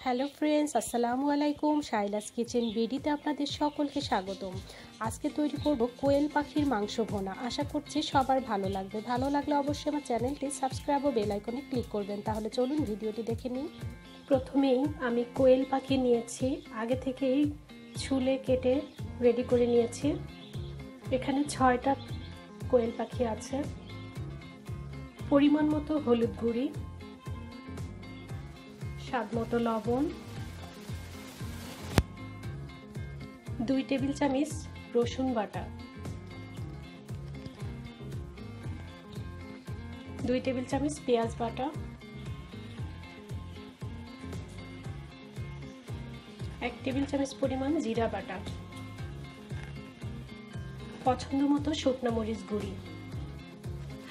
Hello friends, আসসালামু আলাইকুম। শাইলাস kitchen বিডিতে আপনাদের সকলকে স্বাগতম। আজকে তৈরি করব কোয়েল পাখির মাংস ভুনা। আশা করছি সবার ভালো লাগবে। ভালো লাগলে অবশ্যই আমার চ্যানেলটি সাবস্ক্রাইব ও বেল আইকনে ক্লিক করবেন। তাহলে চলুন ভিডিওটি দেখে নিই। প্রথমেই আমি কোয়েল পাখি নিয়েছি, আগে থেকেই ছুলে কেটে রেডি করে নিয়েছি। এখানে 6টা কোয়েল পাখি আছে। পরিমাণ মতো হলুদ গুঁড়ি, স্বাদ মতো লবণ, 2 টেবিল চামচ রসুন বাটা, 2 টেবিল চামচ পেঁয়াজ বাটা, 1 টেবিল চামচ পরিমাণ জিরা বাটা, পছন্দ মতো শুকনো মরিচ গুঁড়ি,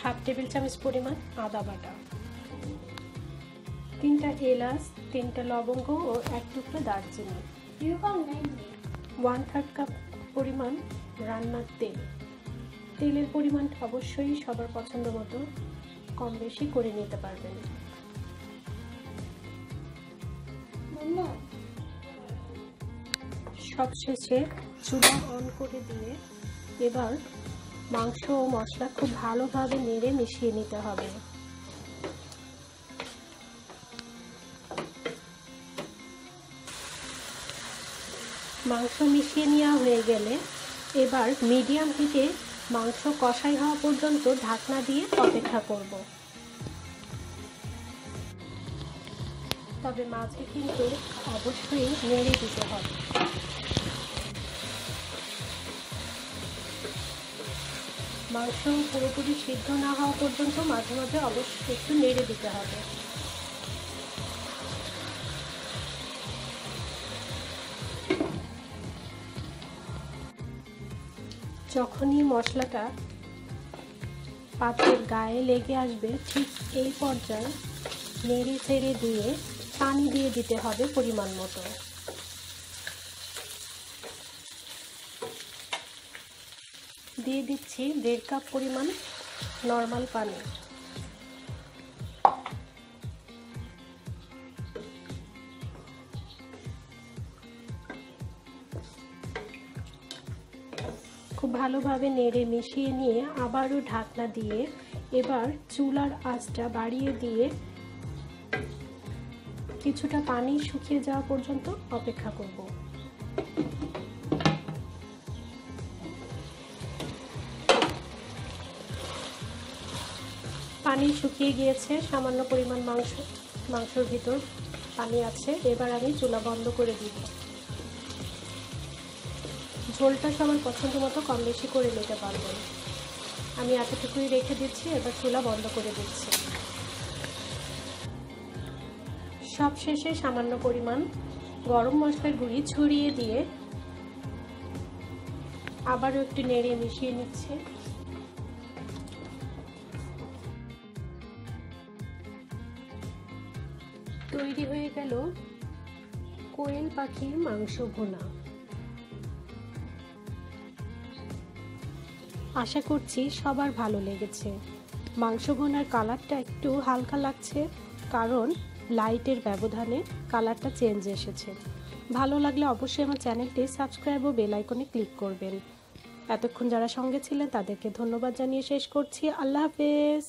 1/2 টেবিল চামচ পরিমাণ আদা বাটা, 3টা এলাচ, 3টা লবঙ্গ ও 1 টুকরো দারচিনি, 1/3 কাপ পরিমাণ রান্নার তেল। তেলের পরিমাণটা অবশ্যই সবার পছন্দ মতো কম বেশি করে নিতে পারবেন। সবশেষে চুলা অন করে দিয়ে এবার মাংস ও মশলা খুব ভালোভাবে নেড়ে মিশিয়ে নিতে হবে। মাংস মিশিয়ে নেওয়া হয়ে গেলে এবার মিডিয়াম হিটে মাংস কষাই হওয়া পর্যন্ত ঢাকনা দিয়ে অপেক্ষা করব। তবে মাঝে কিন্তু অবশ্যই নেড়ে দিতে হবে। মাংস পুরোপুরি সিদ্ধ না হওয়া পর্যন্ত মাঝে মাঝে অবশ্যই একটু নেড়ে দিতে হবে। যখনই মশলাটা পাত্রের গায়ে লেগে আসবে, ঠিক এই পর্যায়ে নেড়ে চেড়ে দিয়ে পানি দিয়ে দিতে হবে পরিমাণ মতো। দিয়ে দিচ্ছি 1.5 কাপ পরিমাণ নর্মাল পানি। খুব ভালোভাবে নেড়ে মিশিয়ে নিয়ে আবারও ঢাকনা দিয়ে এবার চুলার আঁচটা বাড়িয়ে দিয়ে কিছুটা পানি শুকিয়ে যাওয়া পর্যন্ত অপেক্ষা করব। পানি শুকিয়ে গিয়েছে, সামান্য পরিমাণ মাংসের ভিতর পানি আছে। এবার আমি চুলা বন্ধ করে দিব। ঝোলটা সবার পছন্দ মতো কম বেশি করে নিতে পারবেন। আমি এতটুকুই রেখে দিচ্ছি, এবার চুলা বন্ধ করে দিচ্ছি। সব শেষে সামান্য পরিমাণ গরম মশলার গুঁড়ি ছড়িয়ে দিয়ে আবারও একটু নেড়ে মিশিয়ে নিচ্ছি। তৈরি হয়ে গেল কোয়েল পাখির মাংস ভুনা। আশা করছি সবার ভালো লেগেছে। মাংস ভুনার কালারটা একটু হালকা লাগছে, কারণ লাইটের ব্যবধানে কালারটা চেঞ্জ এসেছে। ভালো লাগলে অবশ্যই আমার চ্যানেলটি সাবস্ক্রাইব ও বেল আইকনে ক্লিক করবেন। এতক্ষণ যারা সঙ্গে ছিলেন তাদেরকে ধন্যবাদ জানিয়ে শেষ করছি। আল্লাহ হাফেজ।